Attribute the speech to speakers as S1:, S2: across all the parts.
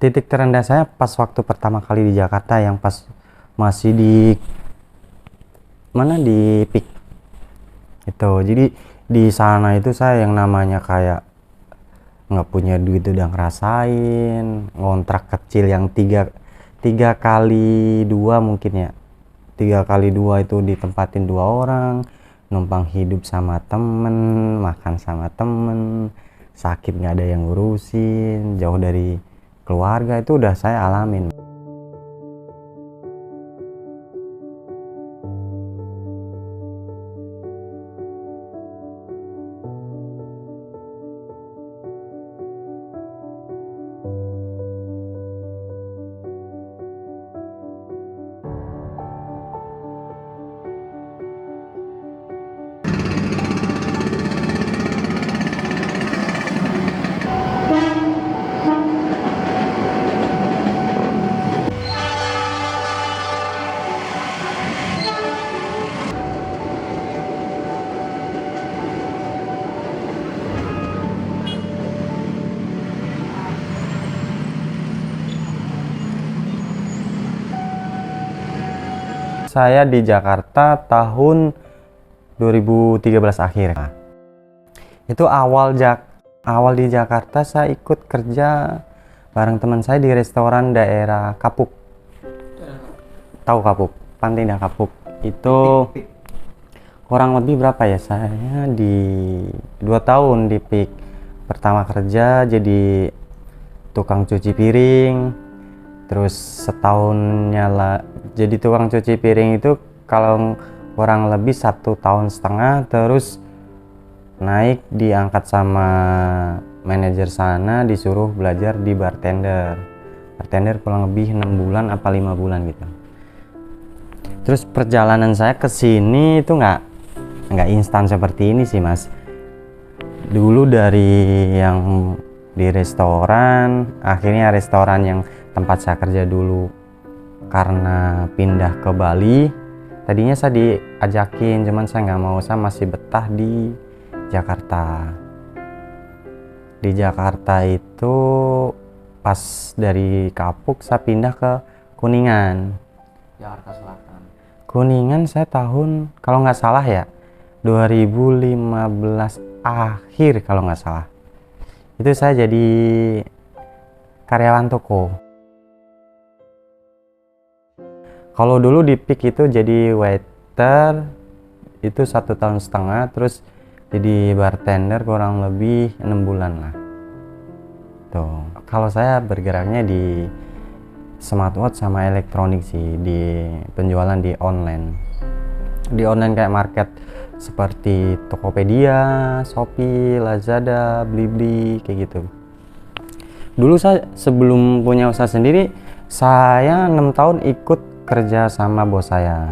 S1: Titik terendah saya pas waktu pertama kali di Jakarta, yang pas masih di Peak itu. Jadi di sana itu saya yang namanya kayak nggak punya duit udah ngerasain ngontrak kecil yang tiga kali dua mungkin ya, 3 kali 2 itu ditempatin 2 orang, numpang hidup sama temen, makan sama temen, sakit nggak ada yang ngurusin, jauh dari keluarga, itu udah saya alamin. Saya di Jakarta tahun 2013 akhir. Itu awal di Jakarta saya ikut kerja bareng teman saya di restoran daerah Kapuk. Tahu Kapuk? Pantai Indah Kapuk. Itu kurang lebih berapa ya? Saya di 2 tahun di Peak. Pertama kerja jadi tukang cuci piring. Terus setahunnya lah jadi tukang cuci piring itu kalau kurang lebih 1,5 tahun. Terus naik diangkat sama manajer sana, disuruh belajar di bartender kurang lebih 6 bulan apa 5 bulan gitu. Terus perjalanan saya ke sini itu nggak instan seperti ini sih mas. Dulu dari yang di restoran, akhirnya restoran yang tempat saya kerja dulu karena pindah ke Bali. Tadinya saya diajakin, cuman saya nggak mau, saya masih betah di Jakarta. Di Jakarta itu pas dari Kapuk saya pindah ke Kuningan,
S2: Jakarta Selatan.
S1: Kuningan saya tahun kalau nggak salah ya 2015 akhir kalau nggak salah. Itu saya jadi karyawan toko. Kalau dulu di Peak itu jadi waiter itu 1,5 tahun, terus jadi bartender kurang lebih 6 bulan lah. Tuh. Kalau saya bergeraknya di smartwatch sama elektronik sih, di penjualan di online. Di online kayak market seperti Tokopedia, Shopee, Lazada, Blibli kayak gitu. Dulu saya sebelum punya usaha sendiri, saya 6 tahun ikut kerja sama bos saya.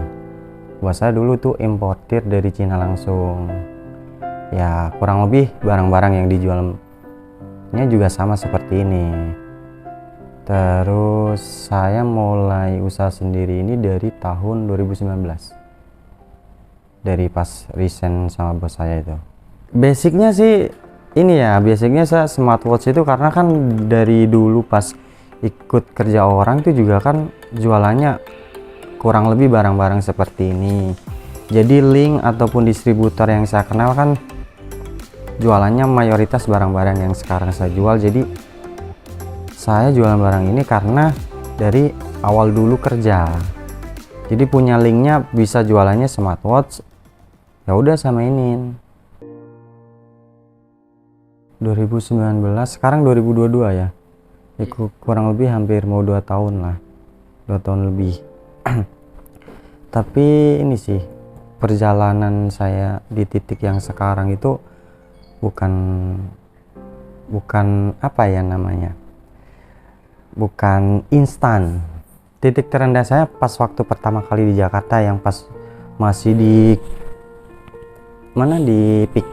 S1: Bos saya dulu tuh importir dari Cina langsung. Ya kurang lebih barang-barang yang dijualnya juga sama seperti ini. Terus saya mulai usaha sendiri ini dari tahun 2019. Dari pas resign sama bos saya itu. Basicnya sih ini ya, basicnya saya smartwatch itu karena kan dari dulu pas ikut kerja orang itu juga kan jualannya kurang lebih barang-barang seperti ini. Jadi link ataupun distributor yang saya kenal kan jualannya mayoritas barang-barang yang sekarang saya jual. Jadi saya jualan barang ini karena dari awal dulu kerja. Jadi punya linknya, bisa jualannya smartwatch. Ya udah sama ini. 2019, sekarang 2022 ya. Kurang lebih hampir mau 2 tahun lah. 2 tahun lebih. Tapi ini sih perjalanan saya di titik yang sekarang itu bukan apa ya namanya, bukan instan. Titik terendah saya pas waktu pertama kali di Jakarta, yang pas masih di Peak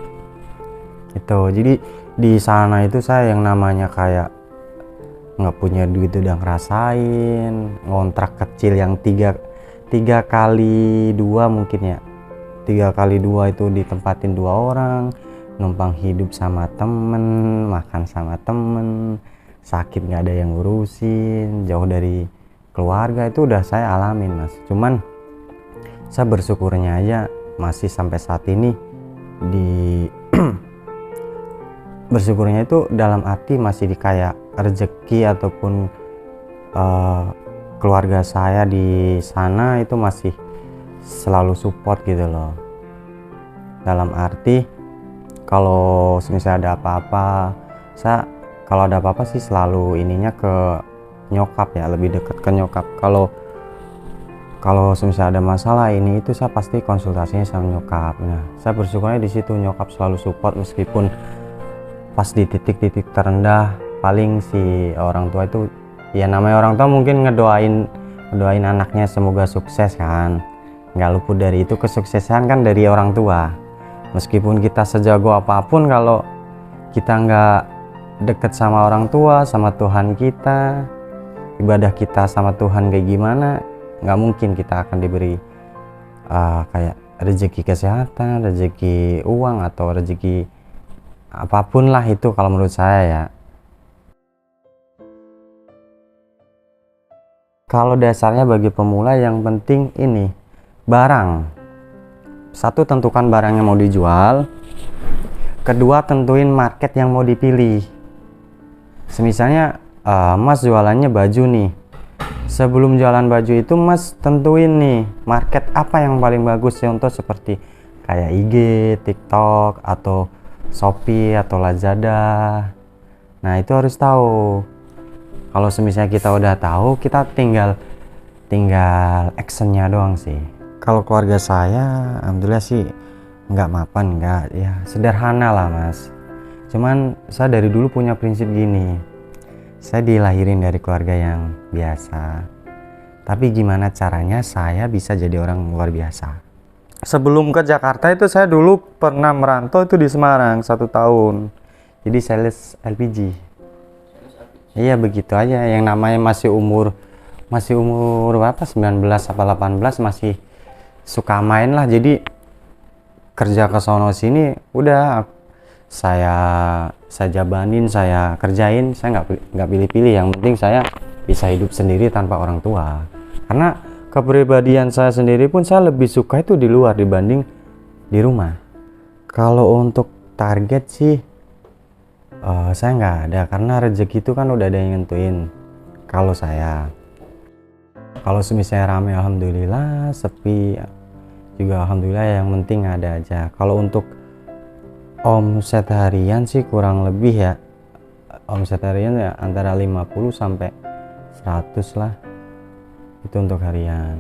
S1: itu. Jadi di sana itu saya yang namanya kayak nggak punya duit udah ngerasain ngontrak kecil yang 3 kali 2 mungkin ya, 3 kali 2 itu ditempatin 2 orang, numpang hidup sama temen, makan sama temen, sakit nggak ada yang ngurusin, jauh dari keluarga, itu udah saya alamin mas. Cuman saya bersyukurnya aja masih sampai saat ini di bersyukurnya itu dalam arti masih di kayak rezeki ataupun keluarga saya di sana itu masih selalu support gitu loh. Dalam arti kalau misalnya ada apa-apa, saya kalau ada apa-apa sih selalu ininya ke nyokap ya, lebih dekat ke nyokap. Kalau misalnya ada masalah ini itu saya pasti konsultasinya sama nyokap. Nah, saya bersyukurnya di situ nyokap selalu support meskipun pas di titik-titik terendah paling si orang tua itu ya, namanya orang tua mungkin ngedoain anaknya semoga sukses kan. Nggak luput dari itu, kesuksesan kan dari orang tua. Meskipun kita sejago apapun, kalau kita nggak deket sama orang tua, sama Tuhan kita, ibadah kita sama Tuhan kayak gimana, nggak mungkin kita akan diberi kayak rezeki kesehatan, rezeki uang, atau rezeki apapun lah itu kalau menurut saya ya. Kalau dasarnya bagi pemula yang penting ini barang. Satu, tentukan barang yang mau dijual. Kedua, tentuin market yang mau dipilih. Misalnya mas jualannya baju nih. Sebelum jualan baju itu mas tentuin nih market apa yang paling bagus, contoh seperti kayak IG, TikTok, atau Shopee atau Lazada. Nah itu harus tahu. Kalau misalnya kita udah tahu, kita tinggal actionnya doang sih. Kalau keluarga saya alhamdulillah sih nggak mapan, nggak ya, sederhana lah mas. Cuman saya dari dulu punya prinsip gini, saya dilahirin dari keluarga yang biasa, tapi gimana caranya saya bisa jadi orang luar biasa. Sebelum ke Jakarta itu saya dulu pernah merantau itu di Semarang 1 tahun, jadi sales LPG. Iya begitu aja, yang namanya masih umur berapa, 19 apa 18, masih suka main lah. Jadi kerja ke sono sini udah saya jabanin, saya kerjain, saya nggak pilih-pilih. Yang penting saya bisa hidup sendiri tanpa orang tua. Karena kepribadian saya sendiri pun saya lebih suka itu di luar dibanding di rumah. Kalau untuk target sih saya nggak ada, karena rezeki itu kan udah ada yang nentuin. Kalau misalnya rame alhamdulillah, sepi juga alhamdulillah, yang penting ada aja. Kalau untuk omset harian sih kurang lebih ya, omset harian ya antara 50 sampai 100 lah itu untuk harian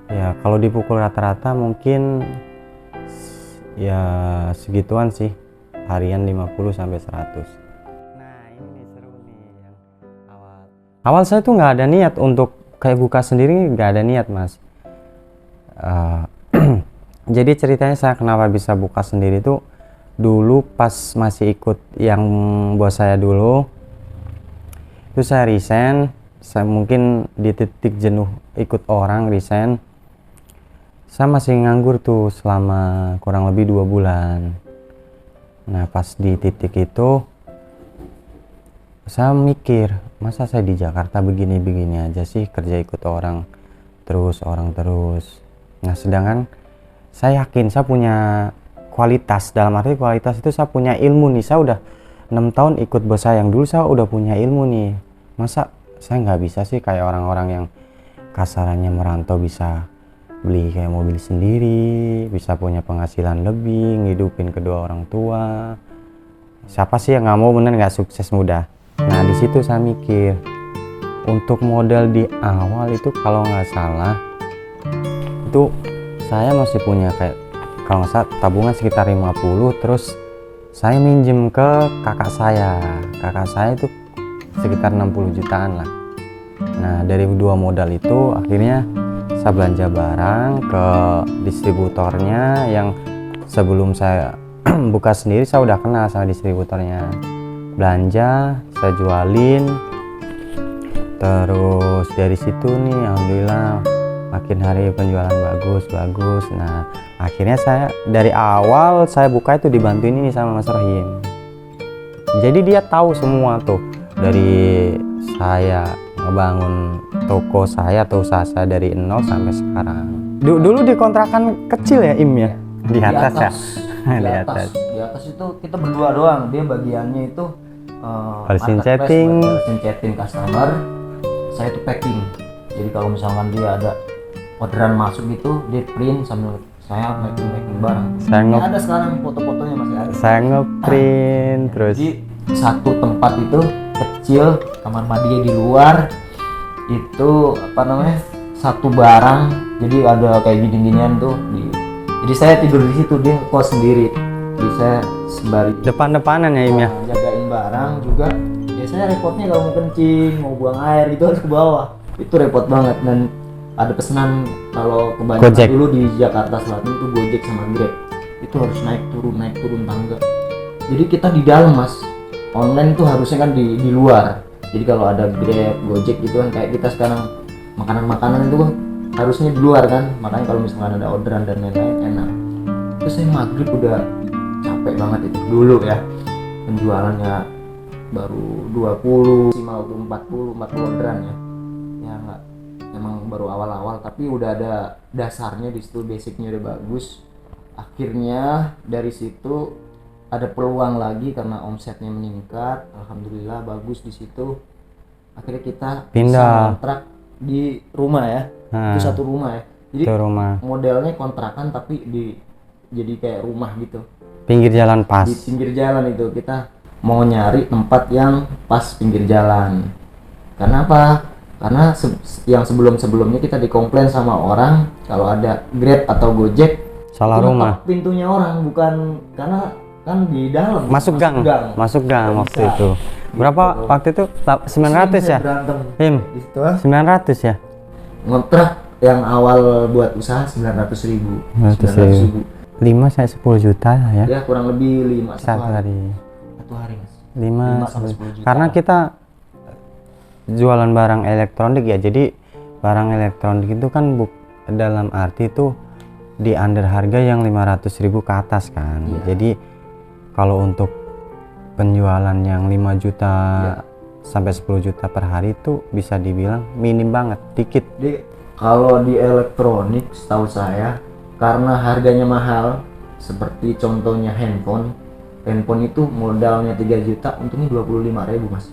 S1: ya. Kalau dipukul rata-rata mungkin ya segituan sih, harian 50 sampai 100. Nah ini nih seru nih, yang awal saya tuh nggak ada niat untuk kayak buka sendiri, nggak ada niat mas. Jadi ceritanya saya kenapa bisa buka sendiri tuh, dulu pas masih ikut yang bos saya dulu itu saya resign. Saya mungkin di titik jenuh ikut orang, resign. Saya masih nganggur tuh selama kurang lebih 2 bulan. Nah pas di titik itu saya mikir, masa saya di Jakarta begini-begini aja sih, kerja ikut orang terus. Nah sedangkan saya yakin saya punya kualitas, dalam arti kualitas itu saya punya ilmu nih. Saya udah 6 tahun ikut bos saya yang dulu, saya udah punya ilmu nih. Masa saya nggak bisa sih kayak orang-orang yang kasarannya merantau bisa beli kayak mobil sendiri, bisa punya penghasilan lebih, ngidupin kedua orang tua. Siapa sih yang nggak mau bener nggak sukses muda. Nah di situ saya mikir, untuk modal di awal itu kalau nggak salah itu saya masih punya kayak, kalau nggak salah tabungan sekitar 50, terus saya minjem ke kakak saya itu sekitar 60 jutaan lah. Nah dari 2 modal itu akhirnya saya belanja barang ke distributornya yang sebelum saya buka sendiri saya udah kenal sama distributornya. Belanja, saya jualin, terus dari situ nih alhamdulillah makin hari penjualan bagus. Nah akhirnya saya dari awal saya buka itu dibantuin ini sama Mas Rahim. Jadi dia tahu semua tuh dari saya ngebangun toko saya atau usaha saya dari nol sampai sekarang. Dulu di kontrakan kecil ya Im ya? Di atas ya?
S2: Di atas itu kita berdua doang. Dia bagiannya itu
S1: Balesin chatting,
S2: customer. Saya itu packing. Jadi kalau misalkan dia ada orderan masuk gitu, dia print sambil saya packing barang. Ada sekarang foto-fotonya masih ada.
S1: Saya ngeprint terus.
S2: Jadi satu tempat itu kecil, kamar mandinya di luar, itu satu barang. Jadi ada kayak gini-ginian tuh. Jadi saya tidur di situ, dia kos sendiri. Jadi saya sembari
S1: depan-depanan ya Im ya.
S2: Jagain barang juga. Biasanya repotnya kalau mau kencing, mau buang air itu harus ke bawah. Itu repot banget. Dan ada pesanan kalau kebanyakan
S1: Gojek.
S2: dulu di Jakarta Selatan itu Gojek sama Grab. Itu harus naik turun tangga. Jadi kita di dalam Mas. Online tuh harusnya kan di luar. Jadi kalau ada Grab, Gojek gitu kan kayak kita sekarang makanan itu kan harusnya di luar kan. Makanya kalau misalkan ada orderan dan lain-lain enak. Terus saya maghrib udah capek banget itu dulu ya. Penjualannya baru 20, maksimal 40 orderan ya. Ya enggak, emang baru awal-awal tapi udah ada dasarnya di situ, basicnya udah bagus. Akhirnya dari situ ada peluang lagi karena omsetnya meningkat, alhamdulillah bagus di situ. Akhirnya kita
S1: pindah
S2: kontrak di rumah ya. Itu satu rumah ya. Jadi modelnya kontrakan tapi jadi kayak rumah gitu.
S1: Pinggir jalan pas.
S2: Di pinggir jalan itu kita mau nyari tempat yang pas pinggir jalan. Karena apa? Karena yang sebelumnya kita dikomplain sama orang kalau ada Grab atau Gojek
S1: salah rumah.
S2: Pintunya orang, bukan karena kan di dalam.
S1: Masuk gang waktu itu. Berapa waktu itu? 900 ya? Im, 900 ya?
S2: Ngontrak yang awal buat usaha 900.000.
S1: 5 saya 10 juta ya.
S2: Ya kurang lebih 5
S1: satu hari.
S2: Satu hari Mas.
S1: 5
S2: sampai 10 juta.
S1: Karena kita jualan barang elektronik ya. Jadi barang elektronik itu kan dalam arti itu di under harga yang 500.000 ke atas kan. Jadi kalau untuk penjualan yang 5 juta sampai 10 juta per hari itu bisa dibilang minim banget, dikit.
S2: Kalau di elektronik setahu saya karena harganya mahal, seperti contohnya handphone itu modalnya 3 juta, untungnya 25.000 Mas.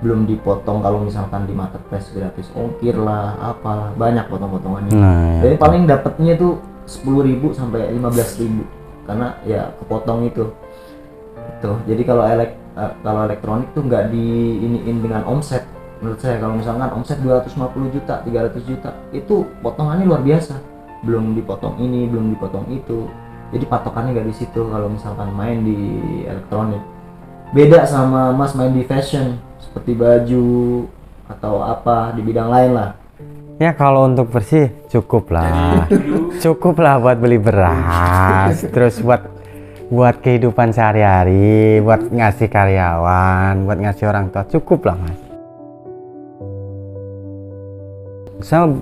S2: Belum dipotong kalau misalkan di marketplace gratis ongkir lah, apalah, banyak potong-potongannya. Jadi paling dapatnya tuh 10.000 sampai 15.000 karena ya kepotong itu. Tuh, jadi kalau elektronik tuh nggak diiniin dengan omset. Menurut saya kalau misalkan omset 250 juta, 300 juta itu potongannya luar biasa. Belum dipotong ini, belum dipotong itu. Jadi patokannya nggak di situ kalau misalkan main di elektronik. Beda sama Mas main di fashion seperti baju atau apa di bidang lain lah.
S1: Ya kalau untuk bersih cukup lah. Cukup lah buat beli beras, terus buat kehidupan sehari-hari, buat ngasih karyawan, buat ngasih orang tua, cukup lah Mas. Saya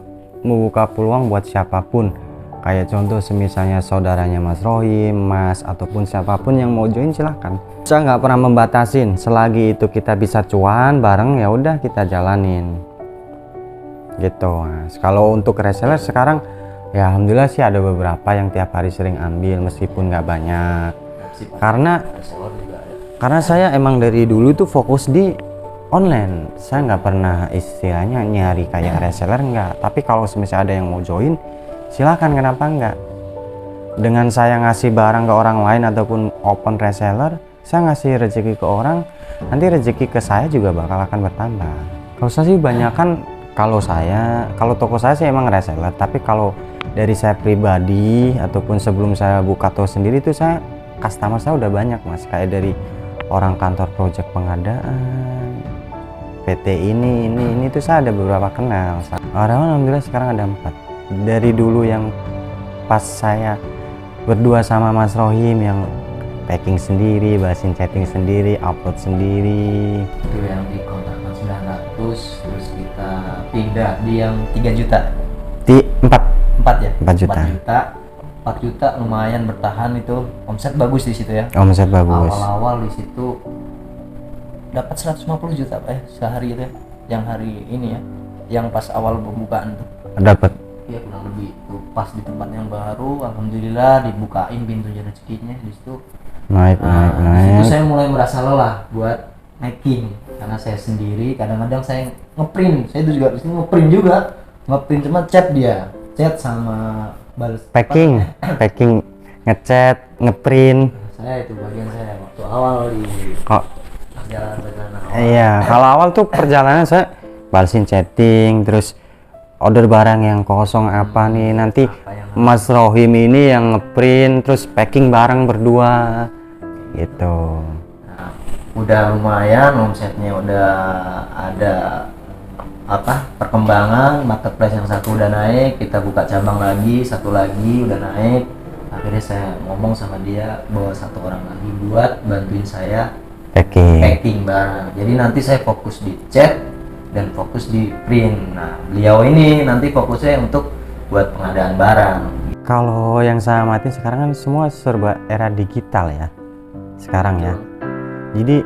S1: membuka peluang buat siapapun, kayak contoh semisalnya saudaranya Mas Rohim, Mas ataupun siapapun yang mau join silahkan. Saya nggak pernah membatasin, selagi itu kita bisa cuan bareng ya udah kita jalanin. Gitu Mas. Kalau untuk reseller sekarang ya alhamdulillah sih ada beberapa yang tiap hari sering ambil meskipun nggak banyak. Karena saya emang dari dulu tuh fokus di online. Saya nggak pernah istilahnya nyari kayak reseller nggak. Tapi kalau misalnya ada yang mau join silakan, kenapa nggak. Dengan saya ngasih barang ke orang lain ataupun open reseller, saya ngasih rezeki ke orang, nanti rezeki ke saya juga bakal akan bertambah. Kalau saya sih banyak kan, kalau toko saya sih emang reseller, tapi kalau dari saya pribadi ataupun sebelum saya buka toko sendiri itu customer saya udah banyak Mas, kayak dari orang kantor project pengadaan, PT ini tuh saya ada beberapa kenal. Alhamdulillah sekarang ada 4. Dari dulu yang pas saya berdua sama Mas Rohim yang packing sendiri, balesin chatting sendiri, upload sendiri.
S2: Itu yang di kontrakan 900, terus kita pindah di yang 3 juta.
S1: Di 4
S2: ya?
S1: 4 juta.
S2: 4 juta lumayan bertahan itu. Omset bagus di situ ya.
S1: Omset bagus.
S2: Awal-awal di situ
S3: dapat 150 juta Pak sehari itu ya, yang hari ini ya, yang pas awal pembukaan tuh
S1: Dapat.
S3: ya kurang lebih tuh pas di tempat yang baru, alhamdulillah dibukain pintunya rezekinya di situ.
S1: Naik.
S3: Di situ saya mulai merasa lelah buat making karena saya sendiri, kadang-kadang saya ngeprint, saya itu juga di sini ngeprint cuma chat sama balas
S1: Packing, ngecat, ngeprint.
S3: saya itu bagian saya waktu awal di
S1: Kok
S3: perjalanan awal.
S1: iya, kalau awal tuh perjalanan saya balesin chatting, terus order barang yang kosong apa nih, nanti
S3: yang
S1: Mas Rohim ini yang ngeprint, terus packing barang berdua gitu.
S3: Nah, udah lumayan omsetnya, udah ada perkembangan, marketplace yang satu udah naik, kita buka cabang lagi, satu lagi udah naik. Akhirnya saya ngomong sama dia bawa satu orang lagi buat bantuin saya packing barang. Jadi nanti saya fokus di chat dan fokus di print. Nah, beliau ini nanti fokusnya untuk buat pengadaan barang.
S1: Kalau yang saya amatin sekarang kan semua serba era digital ya sekarang ya, jadi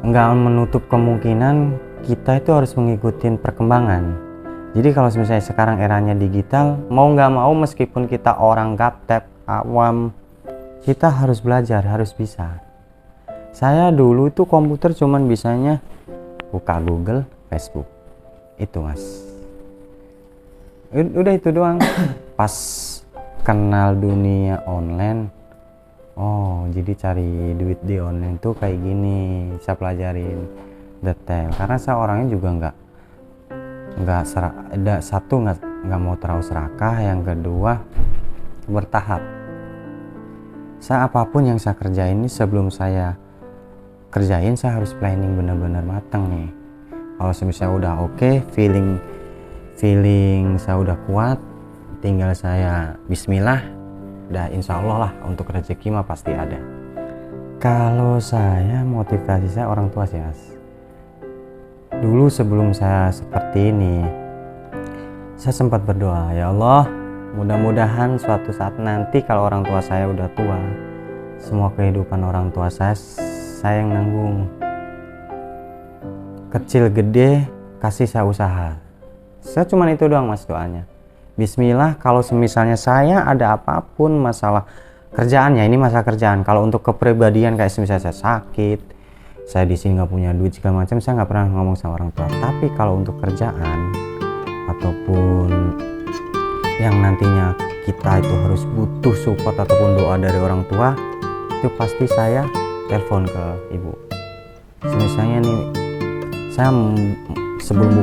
S1: nggak menutup kemungkinan kita itu harus mengikuti perkembangan. Jadi kalau misalnya sekarang eranya digital, mau nggak mau meskipun kita orang gaptek, awam, kita harus belajar, harus bisa. Saya dulu itu komputer cuman bisanya buka Google, Facebook, itu mas. Udah itu doang. Pas kenal dunia online, oh jadi cari duit di online tuh kayak gini, saya pelajarin detail karena saya orangnya juga nggak mau terlalu serakah, yang kedua bertahap. Saya apapun yang saya kerjain ini, sebelum saya kerjain saya harus planning benar-benar matang nih. Kalau misalnya udah oke, feeling saya udah kuat, tinggal saya bismillah, udah insya Allah lah untuk rezeki mah pasti ada. Kalau saya motivasi saya orang tua sih mas. Dulu sebelum saya seperti ini, saya sempat berdoa, ya Allah, mudah-mudahan suatu saat nanti kalau orang tua saya udah tua, semua kehidupan orang tua saya yang nanggung. Kecil gede kasih saya usaha. Saya cuman itu doang mas doanya. Bismillah, kalau misalnya saya ada apapun masalah kerjaan, ya ini masalah kerjaan. Kalau untuk kepribadian kayak misalnya saya sakit, saya di sini nggak punya duit segala macam, saya nggak pernah ngomong sama orang tua. Tapi kalau untuk kerjaan ataupun yang nantinya kita itu harus butuh support ataupun doa dari orang tua, itu pasti saya telepon ke ibu. Misalnya nih, saya sebelum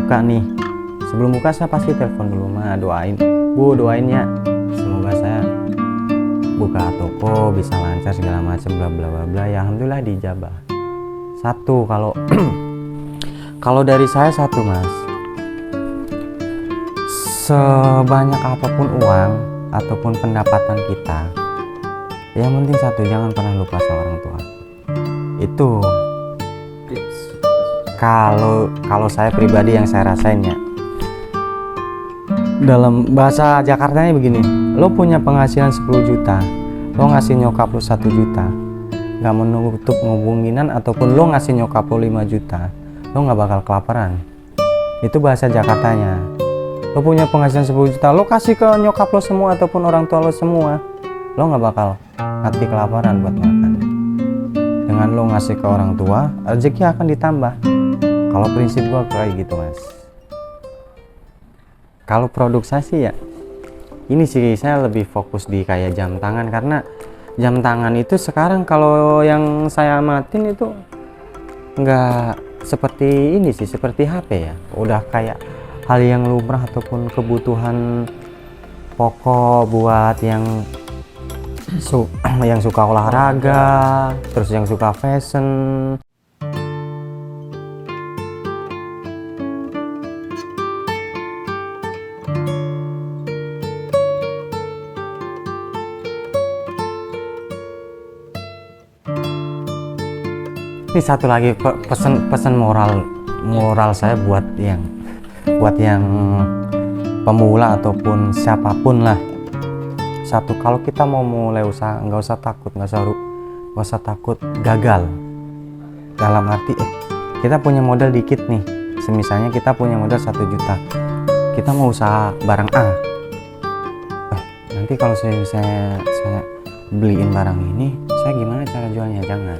S1: buka saya pasti telepon dulu, ma doain, bu doain ya, semoga saya buka toko bisa lancar segala macam bla bla bla bla. Ya alhamdulillah dijabah. Satu, kalau dari saya satu mas, sebanyak apapun uang ataupun pendapatan kita, yang penting satu, jangan pernah lupa sama orang tua. Itu kalau saya pribadi yang saya rasainnya. Dalam bahasa Jakartanya begini, lo punya penghasilan 10 juta, lo ngasih nyokap lo 1 juta, nggak menutup kemungkinan ataupun lo ngasih nyokap lo 5 juta, lo nggak bakal kelaparan. Itu bahasa Jakartanya. Lo punya penghasilan 10 juta, lo kasih ke nyokap lo semua ataupun orang tua lo semua, lo nggak bakal mati kelaparan buat makan. Dengan lo ngasih ke orang tua, rezeki akan ditambah. Kalau prinsip gua kayak gitu mas. Kalau produk saya sih ya, ini sih saya lebih fokus di kayak jam tangan, karena jam tangan itu sekarang kalau yang saya amatin itu nggak seperti ini sih, seperti HP ya, udah kayak hal yang lumrah ataupun kebutuhan pokok buat yang suka olahraga, terus yang suka fashion. Ini satu lagi pesan moral saya buat yang pemula ataupun siapapun lah. Satu, kalau kita mau mulai usaha nggak usah takut gagal. dalam arti kita punya modal dikit nih, semisalnya kita punya modal 1 juta, kita mau usaha barang A. Nanti kalau saya beliin barang ini, saya gimana cara jualnya? Jangan.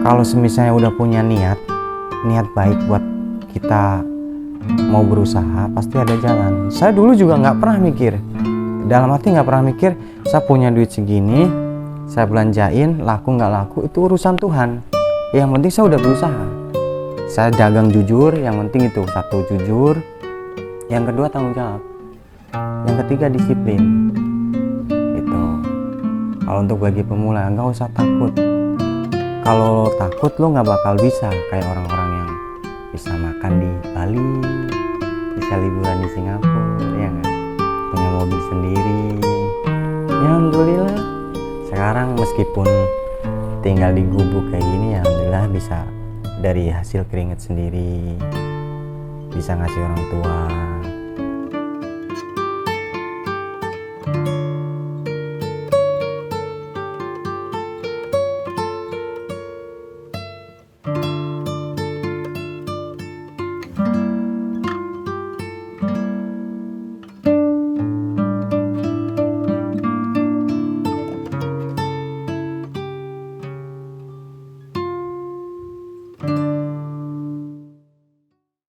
S1: Kalau misalnya udah punya niat baik buat kita mau berusaha, pasti ada jalan. Saya dulu juga nggak pernah mikir, dalam arti nggak pernah mikir saya punya duit segini, saya belanjain, laku nggak laku itu urusan Tuhan. Yang penting saya udah berusaha, saya dagang jujur. Yang penting itu satu, jujur. Yang kedua tanggung jawab. Yang ketiga disiplin. Itu kalau untuk bagi pemula, nggak usah takut. Kalau takut lo nggak bakal bisa kayak orang-orang yang bisa makan di Bali, bisa liburan di Singapura, ya nggak? Punya mobil sendiri. Ya alhamdulillah. Sekarang meskipun tinggal di gubuk kayak gini, ya alhamdulillah bisa dari hasil keringat sendiri, bisa ngasih orang tua.